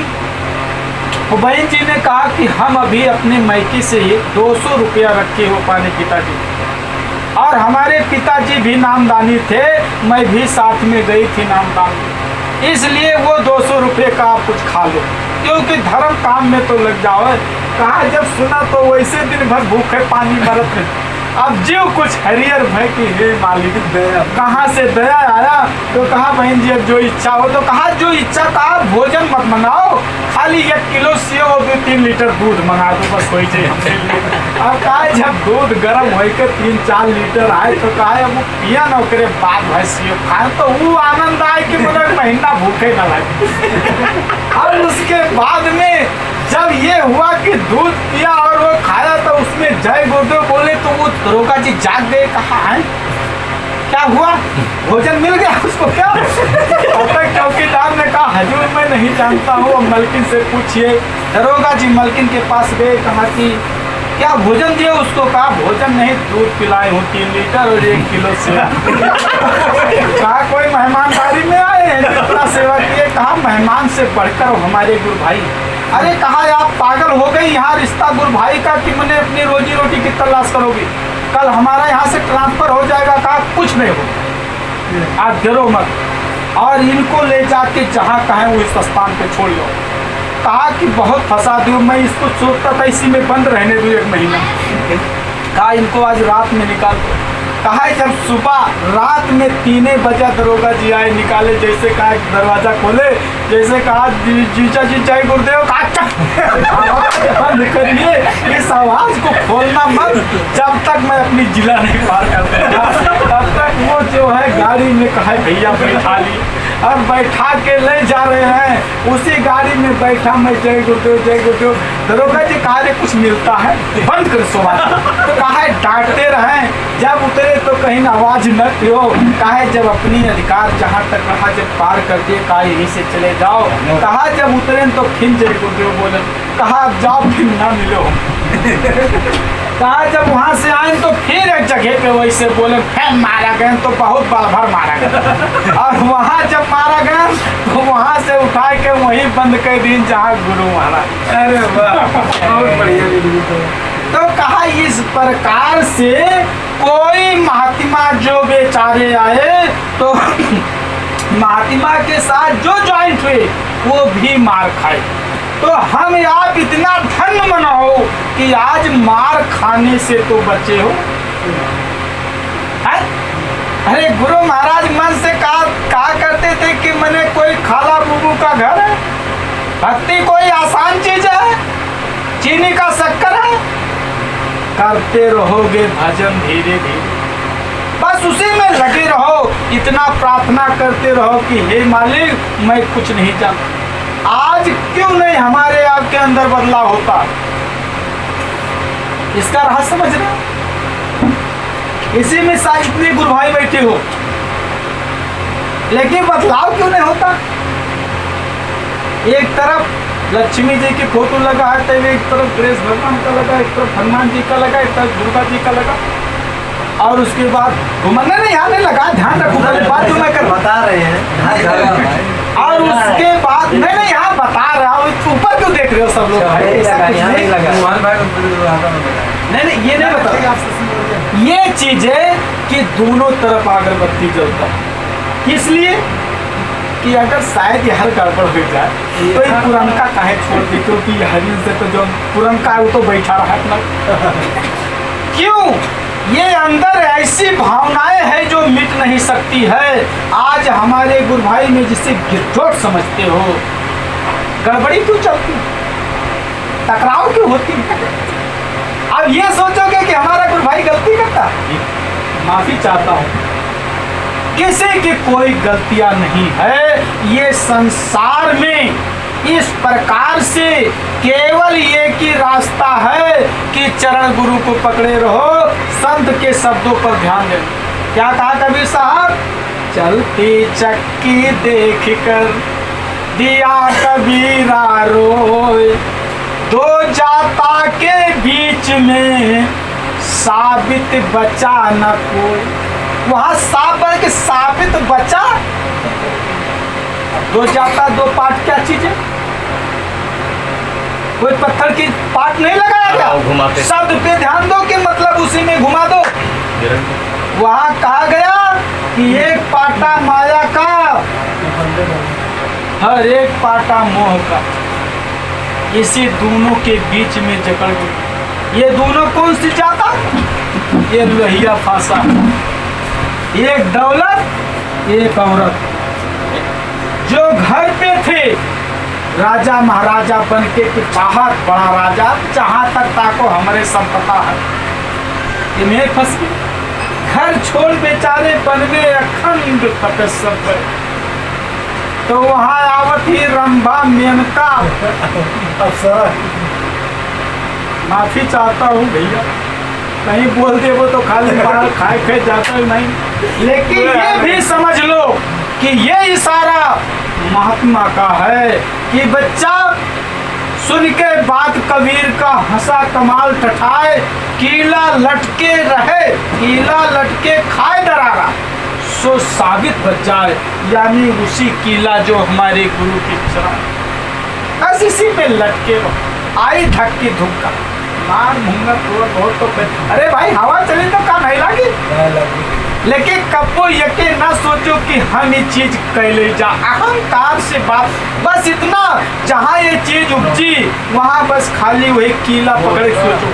वो बहन जी ने कहा कि हम अभी अपने मायके से 200 रुपया रखे हो पाने पिताजी, और हमारे पिताजी भी नामदानी थे, मैं भी साथ में गई थी नामदान, इसलिए वो 200 रुपये का आप कुछ खा लो, क्योंकि धर्म काम में तो लग जाओ। कहा जब सुना तो वैसे दिन भर भूखे पानी मरत है, अब जीव कुछ हरियर भय कि हे मालिक दया, कहाँ से दया आया। तो कहा बहन जी अब जो इच्छा हो, तो कहा जो इच्छा, कहा भोजन मत मंगाओ, खाली 1 किलो सेव और 2-3 लीटर दूध मंगा दो, बस वही चाहिए हमसे। अब कहा जब दूध गर्म होकर 3-4 लीटर आए तो कहा अब वो पिया न करे बाद भाई सेव खाए तो वो आनंद आए कि मतलब महीना भूखे न लगे। और उसके बाद में जब ये हुआ कि दूध पिया और वो खाया तो उसमें जय गुरुदेव बोले तो वो दरोगा जी जाग गए। कहा है क्या हुआ, भोजन मिल गया उसको क्या? चौकीदार ने कहा हजूर मैं नहीं जानता हूँ, अब मलकिन से पूछिए। दरोगा जी मलकिन के पास गए, कहा कि क्या भोजन दिए उसको? कहा भोजन नहीं, दूध पिलाए हूँ 3 लीटर और 1 किलो से। कहा कोई मेहमानदारी में आए हैं जितना सेवा किए? कहा मेहमान से बढ़कर हमारे गुरु भाई। अरे कहा आप पागल हो गई, यहाँ रिश्ता गुरु भाई का कि मैंने अपनी रोजी रोटी की तलाश करोगी, कल हमारा यहाँ से ट्रांसफर हो जाएगा। कहा कुछ नहीं हो, आप डरो मत, और इनको ले जाके जहाँ कहें वो इस स्थान पे छोड़ लो। कहा कि बहुत फंसा दूँ, मैं इसको सोचता था इसी में बंद रहने दूँ 1 महीना। कहा इनको आज रात में निकाल दो। कहा जब सुबह रात में 3 बजे दरोगा जी आए, निकाले, जैसे कहा दरवाजा खोले, जैसे कहा जीजा जी जय गुरुदेव, कहा बंद करिए, इस आवाज को खोलना मत जब तक मैं अपनी जिला नहीं पार करता। तब तक वो जो है गाड़ी में कहा भैया बैठा ली और बैठा के ले जा रहे हैं। उसी गाड़ी में बैठा मैं जय गुरुदेव जय गुरुदेव। दरोगा जी कहा कुछ मिलता है, बंद कर सो। तो कहा डांटते रहे, जब उतरे तो कहीं आवाज न हो। कहा जब अपनी अधिकार जहाँ तक रहा जब पार कर दिए, कहा यहीं से चले जाओ। कहा जब उतरे तो फिर जय गुरुदेव बोले। कहा अब जाओ फिर ना मिलो। कहा जब वहाँ से आए तो फिर एक जगह पे वैसे बोले, फिर मारा गए तो बहुत बार भर मारा गया। और वहाँ जब मारा गया तो वहाँ से उठा के वहीं बंद कर दी जहाँ गुरु महाराज। अरे वाह बहुत बढ़िया। तो कहा इस प्रकार से कोई महात्मा जो बेचारे आए तो महात्मा के साथ जो ज्वाइंट हुए वो भी मार खाए। तो हम आप इतना धन्य मनाओ कि आज मार खाने से तो बचे हो। है? अरे गुरु महाराज मन से कहा करते थे कि मैंने कोई खाला बूबू का घर है, भक्ति कोई आसान चीज है, चीनी का शक्कर है, करते रहोगे भजन धीरे धीरे, बस उसी में लगे रहो, इतना प्रार्थना करते रहो कि हे मालिक मैं कुछ नहीं जानता। आज क्यों नहीं हमारे आपके अंदर बदलाव होता? इसका रहस्य समझ रहे हो? इसी में शायद इतने गुरु भाई बैठे हो, लेकिन बदलाव क्यों नहीं होता? एक तरफ लक्ष्मी जी की फोटो लगा है, तो एक तरफ गणेश भगवान का लगा, एक तरफ हनुमान जी का लगा, एक तरफ दुर्गा जी का लगा, और उसके बाद घुमने नहीं आने लगा। ध्यान रखो बात जो मैं कर बता रहे हैं। और उसके बाद नहीं यहाँ बता रहा हूँ, ऊपर क्यों देख रहे हो सब लोग? नहीं ये नहीं बता, ये चीज है कि दोनों तरफ अगरबत्ती जलता है, इसलिए कि अगर शायद ये हर गड़बड़ हो जाए तो ये पुरनका काहे छोड़ दी, क्योंकि हरिन से तो जो पुरनका है वो तो बैठा रहा अपना। क्यों? ये अंदर ऐसी भावनाएं हैं जो मिट नहीं सकती है। आज हमारे गुरु भाई में जिसे गिरजोट समझते हो, गड़बड़ी क्यों चलती, टकराव क्यों होती? अब ये सोचोगे कि हमारा गुरु भाई गलती करता, माफी चाहता हूँ, किसी की कोई गलतियां नहीं है। ये संसार में इस प्रकार से केवल एक ही रास्ता है कि चरण गुरु को पकड़े रहो, संत के शब्दों पर ध्यान दें। क्या कहा कबीर साहब? चलती चक्की देख कर दिया कबीरा रोए, दो जाता के बीच में साबित बचा न कोई। वहां साबित के साबित बचा, दो जाता दो पाठ क्या चीज है? कोई पत्थर की पाट नहीं लगाया क्या? घुमाते शब्द पे ध्यान दो कि मतलब उसी में घुमा दो। वहाँ कहा गया कि एक पाटा माया का, हर एक पाटा मोह का, इसी दोनों के बीच में जकड़ गई। ये दोनों कौन सी जाता? ये लोहिया फांसा, एक दौलत एक औरत। जो घर पे थे राजा महाराजा बन के कि बहुत बड़ा राजा, जहां तक ताको हमारे संपदा है, ये में फंस गए। घर छोड़ बेचारे बन गए अखंड तपस्या पर। तो वहां आवत ही रंभा मेनका। अफसर माफी चाहता हूँ भैया, नहीं बोल दे वो तो खाली बाहर खाए जाता ही नहीं, लेकिन ये भी समझ लो कि ये इशारा महात्मा का है कि बच्चा सुन के बात कबीर का हंसा कमाल ठठाए, कीला लटके रहे कीला लटके खाए दरारा, सो साबित बच जाए। यानी उसी कीला जो हमारे गुरु की चरण, बस इसी पे लटके रहो। आई धक्की धुक्का मार मुंगा तो बहुत तो अरे भाई हवा चली तो काम नहीं लगी। लेकिन कबो यके ना सोचो कि हम ये चीज कैले जा, अहंकार से बात, बस इतना जहाँ ये चीज उपजी वहाँ बस खाली वही कीला पकड़े सोचो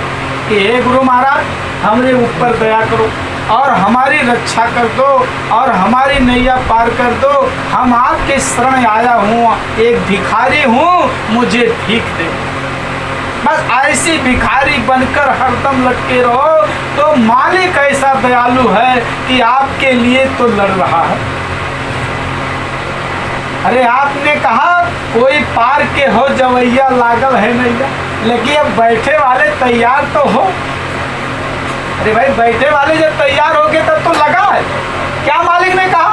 कि हे गुरु महाराज हमरे ऊपर दया करो और हमारी रक्षा कर दो और हमारी नैया पार कर दो। हम आपके शरण आया हूँ, एक भिखारी हूँ, मुझे भीख दे। बस ऐसी भिखारी बनकर हरदम लटके रहो तो मालिक ऐसा दयालु है कि आपके लिए तो लड़ रहा है। अरे आपने कहा कोई पार के हो जवैया लागल है नैया, लेकिन अब बैठे वाले तैयार तो हो। अरे भाई बैठे वाले जब तैयार हो गए तब तो लगा है। क्या मालिक ने कहा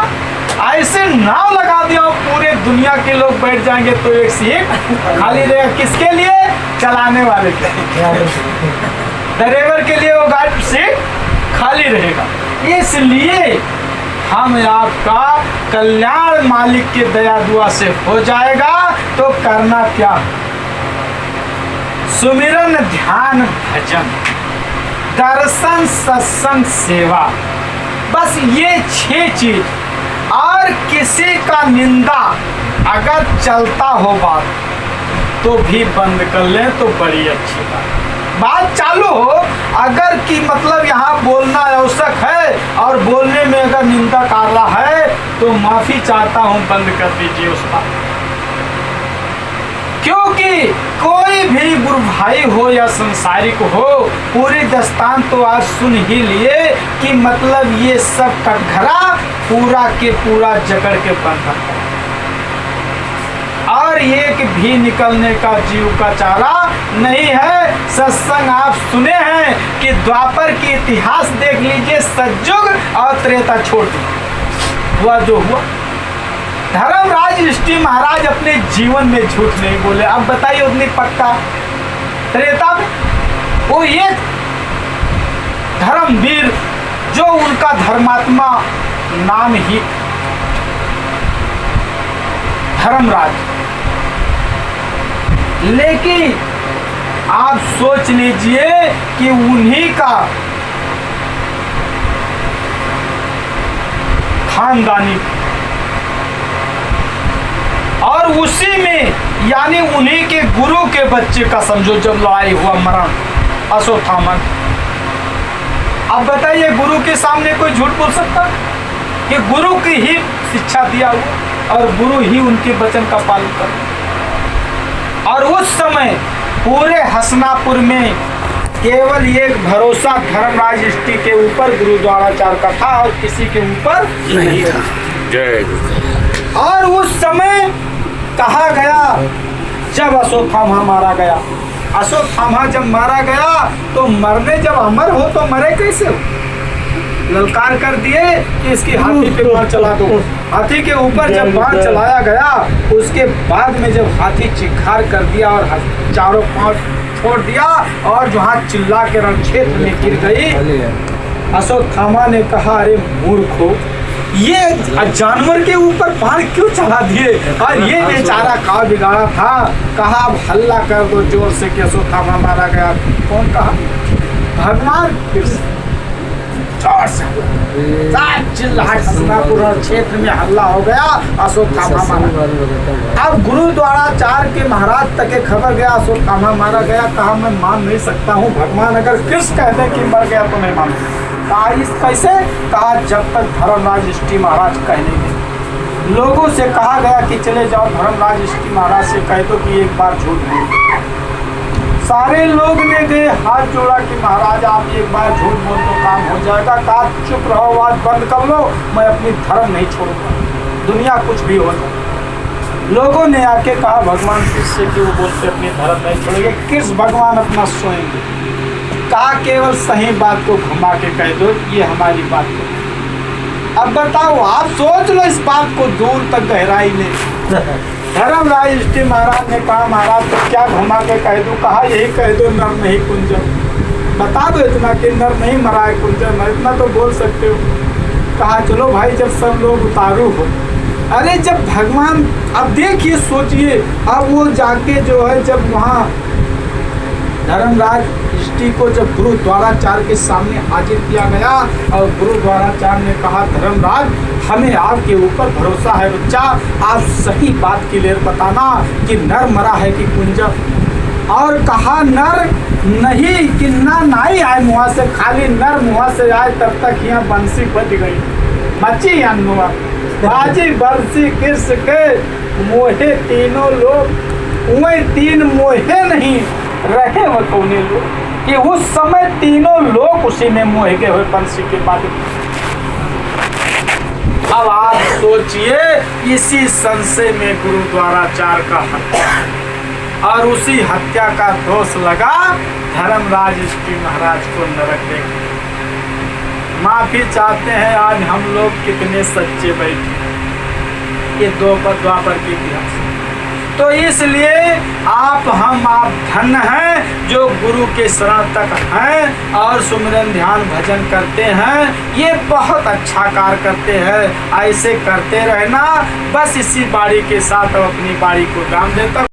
ऐसे नाव लगा दिया पूरे दुनिया के लोग बैठ जाएंगे तो एक सीट खाली रहेगा। किसके लिए? चलाने वाले के, ड्राइवर के लिए वो गाड़ी सीट खाली रहेगा। इसलिए हम आपका कल्याण मालिक के दया दुआ से हो जाएगा। तो करना क्या? सुमिरन ध्यान भजन दर्शन सत्संग सेवा, बस ये 6 चीज। और किसी का निंदा अगर चलता हो बात तो भी बंद कर लें तो बड़ी अच्छी बात चालू हो। अगर कि मतलब यहाँ बोलना आवश्यक है और बोलने में अगर निंदा कार्य है तो माफी चाहता हूँ, बंद कर दीजिए उस बात। क्योंकि कोई भी गुरु भाई हो या संसारिक हो, पूरी दस्तान तो आज सुन ही लिए कि मतलब ये सब कटघरा पूरा के पूरा जकड़ के बंद रखा और एक भी निकलने का जीव का चारा नहीं है। सत्संग आप सुने हैं कि द्वापर की इतिहास देख लीजिए, सतयुग और त्रेता छोड़ हुआ जो हुआ। धर्मराज युधिष्ठिर महाराज अपने जीवन में झूठ नहीं बोले। अब बताइए उतनी पक्का त्रेता में वो ये धर्मवीर जो उनका धर्मात्मा नाम ही धर्मराज, लेकिन आप सोच लीजिए कि उन्हीं का खानदानी और उसी में यानी उन्हीं के गुरु के बच्चे का समझो जब लड़ाई हुआ मरण अश्वत्थामा। अब बताइए गुरु के सामने कोई झूठ बोल सकता कि गुरु की ही शिक्षा दिया हुआ और गुरु ही उनके वचन का पालन कर। और उस समय पूरे हसनापुर में केवल एक भरोसा धर्मराज युधिष्ठिर के ऊपर गुरुद्वाराचार्य का था और किसी के ऊपर नहीं था। जय। और उस समय कहा गया जब अश्वत्थामा मारा गया, अश्वत्थामा जब मारा गया तो मरने जब अमर हो तो मरे कैसे हो? ललकार कर दिए कि इसकी हाथी पे बाण चला दो। हाथी के ऊपर जब बाण चलाया गया उसके बाद में जब हाथी चिखार कर दिया और चारों पांव छोड़ दिया और जो हाथ चिल्ला के रण क्षेत्र में गिर गई, अश्वत्थामा ने कहा अरे मूर्खो ये जानवर के ऊपर बाण क्यों चला दिए? और ये बेचारा का बिगाड़ा था, कहा अब हल्ला कर दो जोर से कि अश्वत्थामा मारा गया। कौन कहा? भगवान कृष्ण। जोर से चिल्लाहट, हस्तिनापुर क्षेत्र में हल्ला हो गया, अश्वत्थामा मारा। अब गुरु द्वाराचार्य के महाराज तक खबर गया अश्वत्थामा मारा गया। कहा मैं मान नहीं सकता हूँ, भगवान अगर कृष्ण कहते हैं कि मर गया तो मैं मानूंगा। कहा इस कैसे? कहा जब तक धर्मराज युधिष्ठिर महाराज कह नहीं गए। लोगों से कहा गया कि चले जाओ धर्मराज युधिष्ठिर महाराज से कह दो कि एक बार झूठ बोल। सारे लोग ने गए, हाथ जोड़ा कि महाराज आप एक बार झूठ बोल तो काम हो जाएगा। कहा चुप रहो, बात बंद कर लो, मैं अपनी धर्म नहीं छोड़ूंगा, दुनिया कुछ भी हो जाए। लोगों ने आके कहा भगवान कृष्ण से कि वो बोलते अपनी धर्म नहीं छोड़ेंगे, कृष्ण भगवान अपना सोएंगे। कहा केवल सही बात को घुमा के कह दो, ये हमारी बात को। अब बताओ, आप सोच लो इस बात को दूर तक गहराई में। धर्मराज युधिष्ठिर महाराज ने कहा महाराज तो क्या घुमा के कह दूं? कहा यही कह दो नर नहीं कुंजर। बता दो इतना कि नर नहीं मरा है कुंजर मरा, इतना तो बोल सकते हो। कहा चलो भाई जब सब लोग उतारू हो। अरे जब भगवान, अब देखिए सोचिए, अब वो जाके जो है जब वहाँ धर्मराज युधिष्ठिर को जब गुरु द्वाराचार्य के सामने हाजिर किया गया और गुरु द्वाराचार्य ने कहा धर्मराज हमें आपके ऊपर भरोसा है बच्चा, आप सही बात क्लियर बताना कि नर मरा है कि कुंजर। और कहा नर नहीं, कि ना नहीं आए मुँह से, खाली नर मुँह से आए तब तक यहाँ बंसी बज गई, मची अनुआ बाजी बंसी किस के मोहे तीनों लोग, वही तीन मोहे नहीं रहे वो कौने लोग, कि उस समय तीनों लोग उसी में मोह गए हुए बंसी के बाद। अब आप सोचिए, इसी संशय में गुरु द्वाराचार्य का हत्या और उसी हत्या का दोष लगा धर्मराज युधिष्ठिर महाराज को नरक देख। माफी चाहते हैं आज हम लोग कितने सच्चे बैठे, ये द्वापर के इतिहास। तो इसलिए आप धन्य हैं जो गुरु के शरण तक हैं और सुमिरन ध्यान भजन करते हैं, ये बहुत अच्छा कार्य करते हैं। ऐसे करते रहना, बस इसी बाड़ी के साथ अपनी बाड़ी को दाम देता